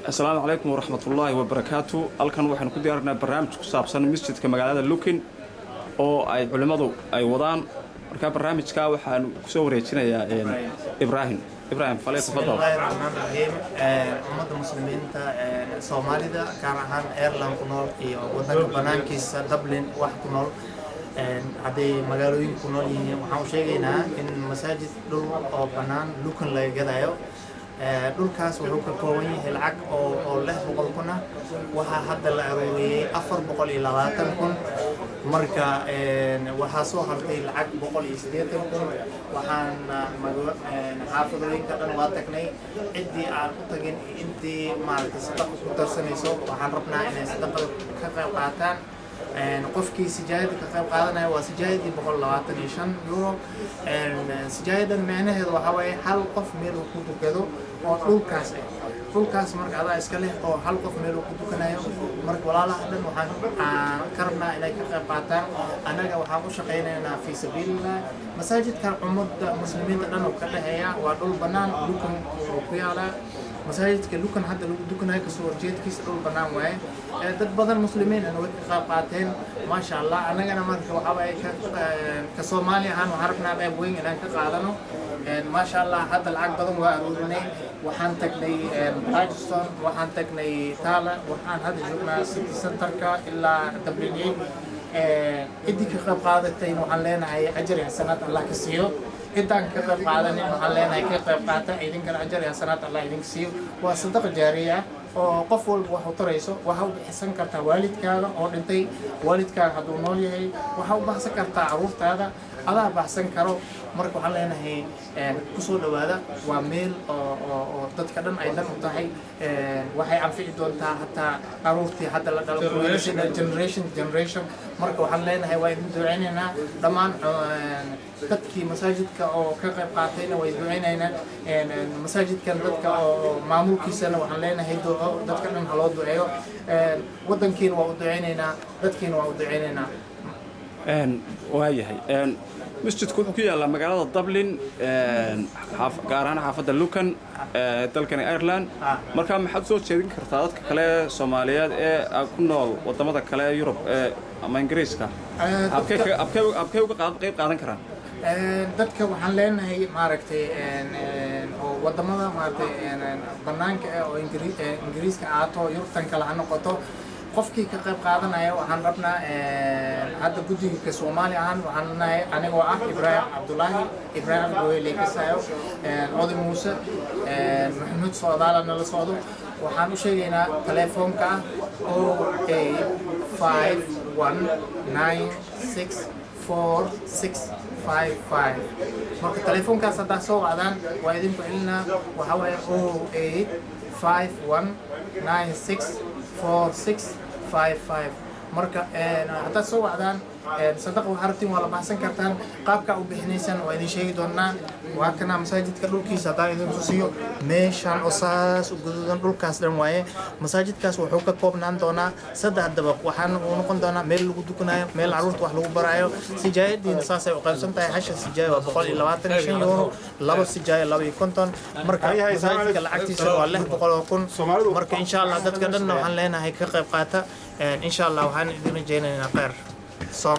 السلام عليكم ورحمة الله وبركاته. halkan waxaan ku diyaarnaa barnaamij ku saabsan masjidka magaalada Lukin oo ay culimadu ay wadaan. marka barnaamijka waxaan ku soo wareejinayaa Ibrahim faleed tafadhal. ummadda muslimiinta Soomaalida gaar ahaan Ireland ku nool iyo wadanka banaankiisa Dublin wax ku nool haday magaalooyin ku nool yihiin waxaan u sheegaynaa in masaajid dhul oo banaan Lukin laga gadayo dhulkaas wuxuu ka kooban yahay lacag oo leh 100 kun waxa hadda la arooriyay 420 kun marka waxa soo hartay lacag 180 kun waxaan xaafadooyinka dhan waa tagnay cidii aan u tagin intii maaragtay sadaqo ku tarsanayso waxaan rabnaa inay sadaqada ka qayb qaataan qofkii sijaayada ka qayb qaadanaya waa sijaayadii 125 euro sijaayadan macnaheedu waxa weeye hal qof meel uu ku tukado oo dhulkaas marka adaa iska leh oo hal qof meel uu ku tukanayo marka walaalaha dhan waxaan ka rabnaa inay ka qayb qaataan anaga waxaan u shaqaynaynaa fi sabiilillah masaajidka ummadda muslimiinta dhan oo ka dhaxeeya waa dhul banaan Lukin oo ku yaala masaajidka Lukin hadda lagu dukanayo kasoo horjeedkiisa dhul banaan waaye dad badan muslimiin ay ka qayb qaateen ma sha Allah anagana marka waxa ay ka Soomaaliya ahaan waxaan rabnaa qayb weyn inaan ka qaadano ما شاء الله هذا العقد بدن وأروني وحن تكني راجستان وحن تكني تالا وحن هذا جبنا سيتي سنتركا إلا دبلينين إدي كخب قادتين وحن لنا هي أجر حسنات الله كسيو إذا كخب قادني وحن لنا هي كخب قادة إذا كان أجر حسنات الله إذا كسيو وصدق جارية qof walba waxa uu tarayso waxa uu bixsan kartaa waalidkaaga oo dhintay waalidkaaga haduu nool yahay waxa uu baxsan kartaa caruurtaada adaa baxsan karo marka waxaan leenahay ku soo dhawaada waa meel oo dadka dhan ay dan u tahay waxay anfici doontaa hataa caruurtii hadda la dhalo generation marka waxaan leenahay waa idin duceynaynaa dhammaan dadkii masaajidka oo ka qayb qaatayna way duceynaynaa masaajidkan dadka oo maamulkiisana waxaan leenahay dadka dhan haloo duceeyo wadankiina waa u duceynaynaa dadkiina waa u duceynaynaa waayahay masjidku wuxuu ku yaalaa magaalada Dublin gaar ahaan xaafadda Lukin dalkan Ireland marka maxaad soo jeedin kartaa dadka kale Soomaaliyeed ee ku nool wadamada kale Yurub ama Ingiriiska abkay uga qayb qaadan karaan dadka waxaan leenahay maaragtay oo wadamada maaragtay banaanka oo Ingiriiska aato Yurubtan kala noqoto qofkii ka qayb qaadanaya waxaan rabnaa hadda guddiga Soomaali ahaan waxaan leenahay anigoo ah Ibrahim Abdullahi kasayo Oday Muuse Maxamed Soodaala nala socdo waxaan u sheegaynaa telefoonka oo 5196465 marka telefoonkaas hadda soo wacdaan waa idin ku celinaa waxa waaye 085196465 marka hadda soo wacdaan صدق وحرتين ولا بحسن كرتان قابك أو بحنيسان وإذا شيء دونان وهكذا مساجد كدولكي ساتان إذا نسوسيو ميشان أساس وجودان دول كاس درمواي مساجد كاس وحوكا كوبنان دونا سدع الدبق وحن ونقول دونا ميل لوجودو كنا ميل عروض وحلو برايو سجايد دي نساسة وقسم تاي حشة سجايد وبقول إلا واتن شيء يورو لابد سجايد لابد يكونتون مركا مساجد كالعكتي سوى الله بقول وكون مركا إن شاء الله دتك لنا وحن لنا هيك قيب قاتا إن شاء الله وحن إذن جينا نقر